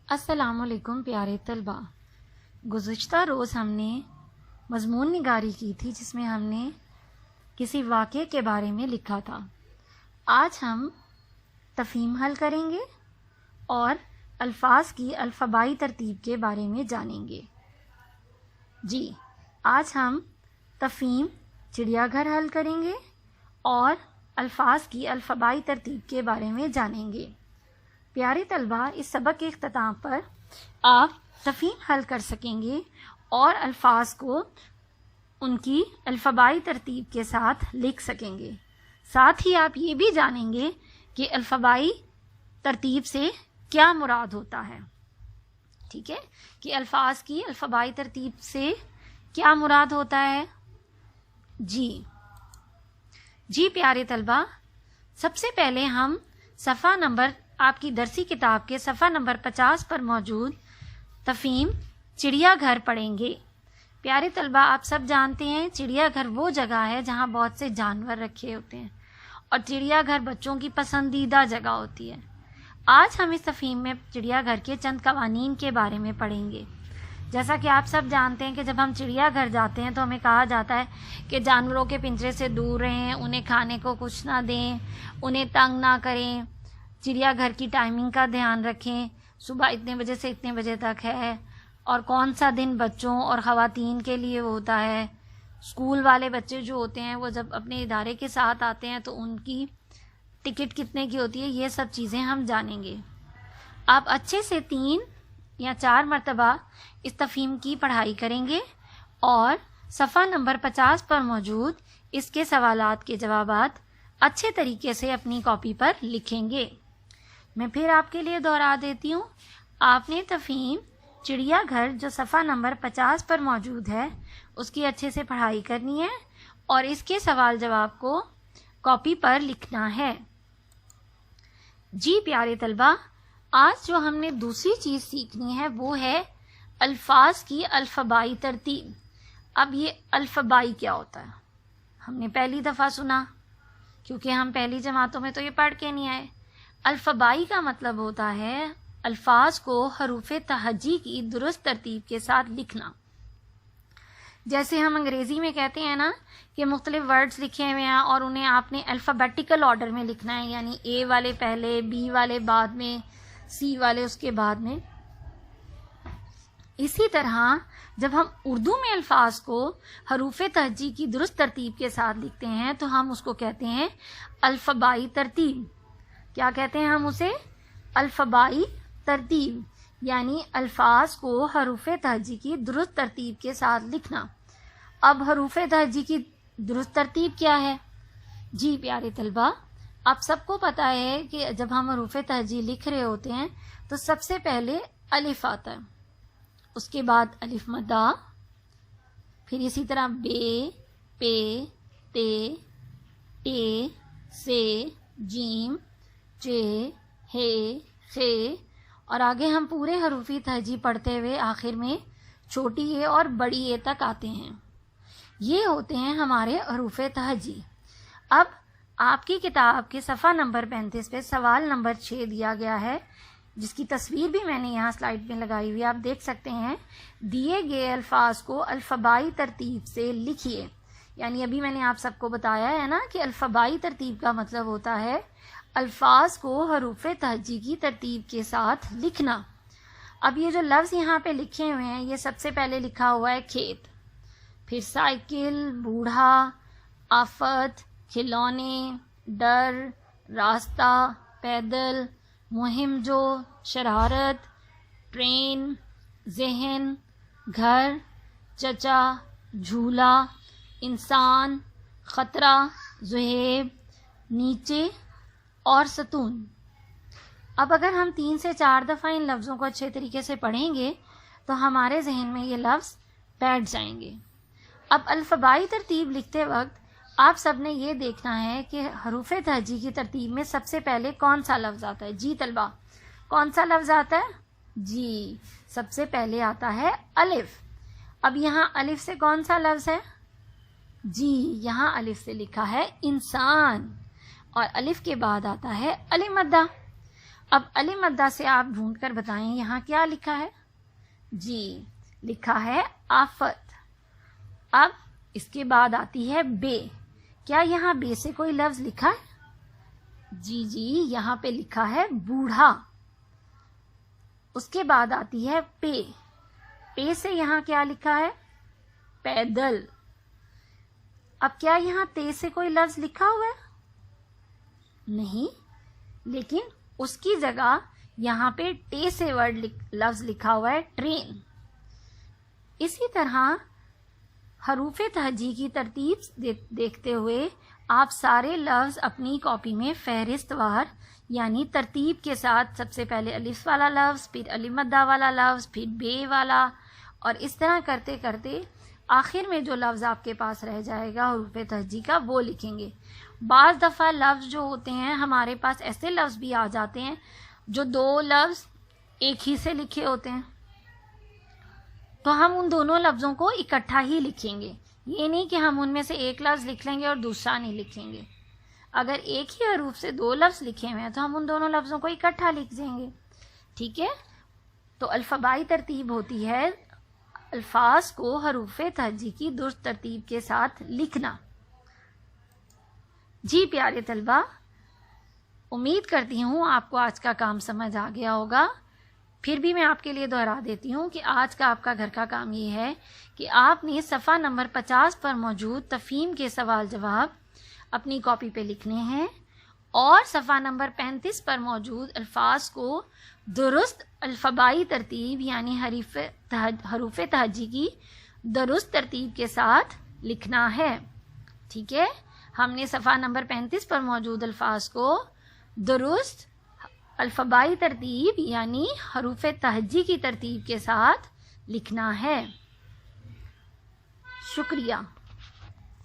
السلام علیکم پیارے طلبہ، گزشتہ روز ہم نے مضمون نگاری کی تھی جس میں ہم نے کسی واقعے کے بارے میں لکھا تھا۔ آج ہم تفہیم حل کریں گے اور الفاظ کی الفبائی ترتیب کے بارے میں جانیں گے۔ جی، آج ہم تفہیم چڑیا گھر حل کریں گے اور الفاظ کی الفبائی ترتیب کے بارے میں جانیں گے۔ پیارے طلبہ، اس سبق کے اختتام پر آپ تفہیم حل کر سکیں گے اور الفاظ کو ان کی الفبائی ترتیب کے ساتھ لکھ سکیں گے۔ ساتھ ہی آپ یہ بھی جانیں گے کہ الفبائی ترتیب سے کیا مراد ہوتا ہے۔ ٹھیک ہے کہ الفاظ کی الفبائی ترتیب سے کیا مراد ہوتا ہے۔ جی پیارے طلبہ، سب سے پہلے ہم صفحہ نمبر آپ کی درسی کتاب کے صفحہ نمبر 50 پر موجود تفہیم چڑیا گھر پڑھیں گے۔ پیارے طلبہ، آپ سب جانتے ہیں چڑیا گھر وہ جگہ ہے جہاں بہت سے جانور رکھے ہوتے ہیں اور چڑیا گھر بچوں کی پسندیدہ جگہ ہوتی ہے۔ آج ہم اس تفہیم میں چڑیا گھر کے چند قوانین کے بارے میں پڑھیں گے۔ جیسا کہ آپ سب جانتے ہیں کہ جب ہم چڑیا گھر جاتے ہیں تو ہمیں کہا جاتا ہے کہ جانوروں کے پنجرے سے دور رہیں، انہیں کھانے کو کچھ نہ دیں، انہیں تنگ نہ کریں، چڑیا گھر کی ٹائمنگ کا دھیان رکھیں، صبح اتنے بجے سے اتنے بجے تک ہے، اور کون سا دن بچوں اور خواتین کے لیے ہوتا ہے۔ اسکول والے بچے جو ہوتے ہیں وہ جب اپنے ادارے کے ساتھ آتے ہیں تو ان کی ٹکٹ کتنے کی ہوتی ہے، یہ سب چیزیں ہم جانیں گے۔ آپ اچھے سے 3 یا 4 مرتبہ اس تفہیم کی پڑھائی کریں گے اور صفحہ نمبر 50 پر موجود اس کے سوالات کے جوابات اچھے طریقے سے اپنی کاپی پر لکھیں گے۔ میں پھر آپ کے لیے دہرا دیتی ہوں، آپ نے تفہیم چڑیا گھر جو صفحہ نمبر 50 پر موجود ہے اس کی اچھے سے پڑھائی کرنی ہے اور اس کے سوال جواب کو کاپی پر لکھنا ہے۔ جی پیارے طلبہ، آج جو ہم نے دوسری چیز سیکھنی ہے وہ ہے الفاظ کی الفبائی ترتیب۔ اب یہ الفبائی کیا ہوتا ہے ہم نے پہلی دفعہ سنا، کیونکہ ہم پہلی جماعتوں میں تو یہ پڑھ کے نہیں آئے۔ الفبائی کا مطلب ہوتا ہے الفاظ کو حروف تہجی کی درست ترتیب کے ساتھ لکھنا۔ جیسے ہم انگریزی میں کہتے ہیں نا کہ مختلف ورڈز لکھے ہوئے ہیں اور انہیں آپ نے الفابیٹیکل آرڈر میں لکھنا ہے، یعنی اے والے پہلے، بی والے بعد میں، سی والے اس کے بعد میں۔ اسی طرح جب ہم اردو میں الفاظ کو حروف تہجی کی درست ترتیب کے ساتھ لکھتے ہیں تو ہم اس کو کہتے ہیں الفبائی ترتیب۔ کیا کہتے ہیں ہم اسے؟ الفبائی ترتیب، یعنی الفاظ کو حروف تہجی کی درست ترتیب کے ساتھ لکھنا۔ اب حروف تہجی کی درست ترتیب کیا ہے؟ جی پیارے طلبہ، آپ سب کو پتہ ہے کہ جب ہم حروف تہجی لکھ رہے ہوتے ہیں تو سب سے پہلے الف آتا ہے، اس کے بعد الف مدہ، پھر اسی طرح بے، پے، تے، ٹے، سے، جیم، چے، ہے، خے، اور آگے ہم پورے حروفی تہجی پڑھتے ہوئے آخر میں چھوٹی اے اور بڑی اے تک آتے ہیں۔ یہ ہوتے ہیں ہمارے حروف تہجی۔ اب آپ کی کتاب کے صفحہ نمبر 35 پہ سوال نمبر 6 دیا گیا ہے، جس کی تصویر بھی میں نے یہاں سلائیڈ میں لگائی ہوئی، آپ دیکھ سکتے ہیں۔ دیے گئے الفاظ کو الفبائی ترتیب سے لکھیے، یعنی ابھی میں نے آپ سب کو بتایا ہے نا کہ الفبائی ترتیب کا مطلب ہوتا ہے الفاظ کو حروف تہجی کی ترتیب کے ساتھ لکھنا۔ اب یہ جو لفظ یہاں پہ لکھے ہوئے ہیں، یہ سب سے پہلے لکھا ہوا ہے کھیت، پھر سائیکل، بوڑھا، آفت، کھلونے، ڈر، راستہ، پیدل، مہم جو، شرارت، ٹرین، ذہن، گھر، چچا، جھولا، انسان، خطرہ، ذہیب، نیچے اور ستون۔ اب اگر ہم 3 سے 4 دفعہ ان لفظوں کو اچھے طریقے سے پڑھیں گے تو ہمارے ذہن میں یہ لفظ بیٹھ جائیں گے۔ اب الفبائی ترتیب لکھتے وقت آپ سب نے یہ دیکھنا ہے کہ حروف تہجی کی ترتیب میں سب سے پہلے کون سا لفظ آتا ہے۔ جی طلبہ، کون سا لفظ آتا ہے؟ جی، سب سے پہلے آتا ہے الف۔ اب یہاں الف سے کون سا لفظ ہے؟ جی، یہاں الف سے لکھا ہے انسان، اور الف کے بعد آتا ہے الف مدہ۔ اب علی مدہ سے آپ ڈھونڈ کر بتائیں یہاں کیا لکھا ہے؟ جی لکھا ہے آفت۔ اب اس کے بعد آتی ہے بے۔ کیا یہاں بے سے کوئی لفظ لکھا ہے؟ جی یہاں پہ لکھا ہے بوڑھا۔ اس کے بعد آتی ہے پے۔ پے سے یہاں کیا لکھا ہے؟ پیدل۔ اب کیا یہاں تے سے کوئی لفظ لکھا ہوا ہے؟ نہیں، لیکن اس کی جگہ یہاں پہ ٹے سے لفظ لکھا ہوا ہے ٹرین۔ اسی طرح حروف تہجی کی ترتیب دیکھتے ہوئے آپ سارے لفظ اپنی کاپی میں فہرست وار یعنی ترتیب کے ساتھ سب سے پہلے الف والا لفظ، پھر علی مدہ والا لفظ، پھر بے والا، اور اس طرح کرتے کرتے آخر میں جو لفظ آپ کے پاس رہ جائے گا حروف تہجی کا وہ لکھیں گے۔ بعض دفعہ لفظ جو ہوتے ہیں ہمارے پاس ایسے لفظ بھی آ جاتے ہیں جو دو لفظ ایک ہی سے لکھے ہوتے ہیں، تو ہم ان دونوں لفظوں کو اکٹھا ہی لکھیں گے، یہ نہیں کہ ہم ان میں سے ایک لفظ لکھ لیں گے اور دوسرا نہیں لکھیں گے۔ اگر ایک ہی حروف سے دو لفظ لکھے ہوئے ہیں تو ہم ان دونوں لفظوں کو اکٹھا لکھ دیں گے، ٹھیک ہے؟ تو الفبائی ترتیب ہوتی ہے الفاظ کو حروف تہجی کی درست ترتیب کے ساتھ لکھنا۔ جی پیارے طلبہ، امید کرتی ہوں آپ کو آج کا کام سمجھ آ گیا ہوگا۔ پھر بھی میں آپ کے لیے دہرا دیتی ہوں کہ آج کا آپ کا گھر کا کام یہ ہے کہ آپ نے صفحہ نمبر 50 پر موجود تفہیم کے سوال جواب اپنی کاپی پہ لکھنے ہیں، اور صفحہ نمبر 35 پر موجود الفاظ کو درست الفبائی ترتیب یعنی حروف تہجی کی درست ترتیب کے ساتھ لکھنا ہے، ٹھیک ہے؟ ہم نے صفحہ نمبر 35 پر موجود الفاظ کو درست الفبائی ترتیب یعنی حروف تہجی کی ترتیب کے ساتھ لکھنا ہے۔ شکریہ۔